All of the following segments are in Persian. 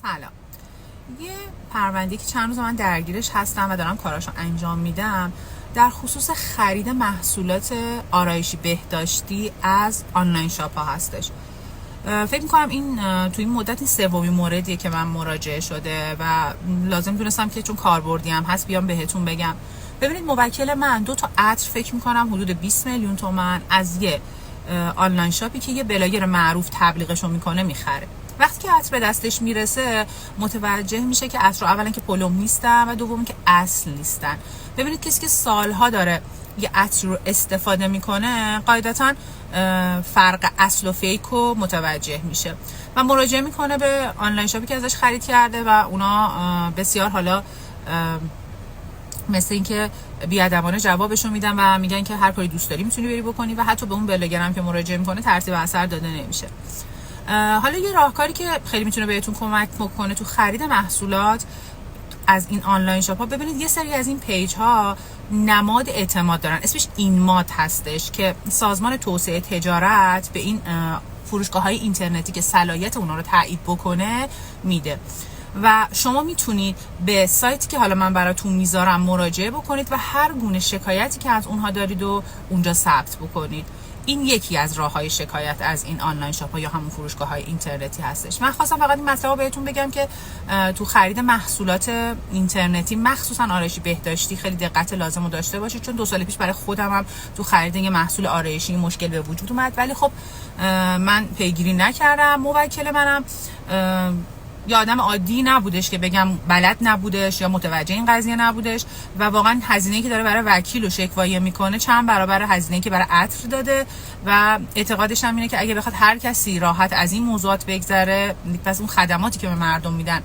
سلام. یه پرونده که چند روز من درگیرش هستم و دارم کاراشو انجام میدم در خصوص خرید محصولات آرایشی بهداشتی از آنلاین شاپ ها هستش. فکر میکنم این توی این مدت این سومین موردیه که من مراجعه شده و لازم دونستم که چون کاربردی هم هست بیام بهتون بگم. ببینید، موکل من 2 تا عطر فکر میکنم حدود 20 میلیون تومان از یه آنلاین شاپی که یه بلاگر معروف تبلیغشو میکنه میخره. وقتی که عطر به دستش میرسه متوجه میشه که عطر اولا که پلم نیستن و دوم که اصل نیستن. ببینید، کسی که سالها داره یه عطر رو استفاده میکنه قاعدتا فرق اصل و فیک رو متوجه میشه و مراجعه میکنه به آنلاین شاپی که ازش خرید کرده و اونا بسیار حالا مثل اینکه بی‌ادبانه جوابشون میدن و میگن که هر کاری دوست داری میتونی بری بکنی و حتی به اون بلاگر هم که مراجعه میکنه ترتیب اثر داده نمیشه. حالا یه راهکاری که خیلی میتونه بهتون کمک بکنه تو خرید محصولات از این آنلاین شاپ ها، ببینید یه سری از این پیج ها نماد اعتماد دارن، اسمش اینماد هستش که سازمان توسعه تجارت به این فروشگاه های اینترنتی که صلاحیت اونا رو تایید بکنه میده و شما میتونید به سایتی که حالا من براتون میذارم مراجعه بکنید و هر گونه شکایتی که از اونها دارید و اونجا ثبت بکنید. این یکی از راه‌های شکایت از این آنلاین شاپ ها یا همون فروشگاه‌های اینترنتی هستش. من خواستم فقط این مطلب رو بهتون بگم که تو خرید محصولات اینترنتی مخصوصا آرایشی بهداشتی خیلی دقت لازم رو داشته باشید، چون 2 سال پیش برای خودم هم تو خرید یه محصول آرایشی مشکل به وجود اومد، ولی خب من پیگیری نکردم. موکل منم یا آدم عادی نبودش که بگم بلد نبودش یا متوجه این قضیه نبودش و واقعا هزینه‌ای که داره برای وکیل و شکوایه میکنه چند برابر هزینه‌ای که برای عطر داده و اعتقادش هم اینه که اگه بخواد هر کسی راحت از این موضوعات بگذره، پس اون خدماتی که به مردم میدن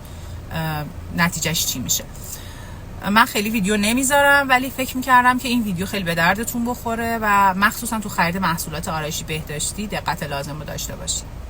نتیجهش چی میشه. من خیلی ویدیو نمیذارم ولی فکر میکردم که این ویدیو خیلی به دردتون بخوره و مخصوصا تو خرید محصولات آرایشی بهداشتی دقت لازم رو داشته باشید.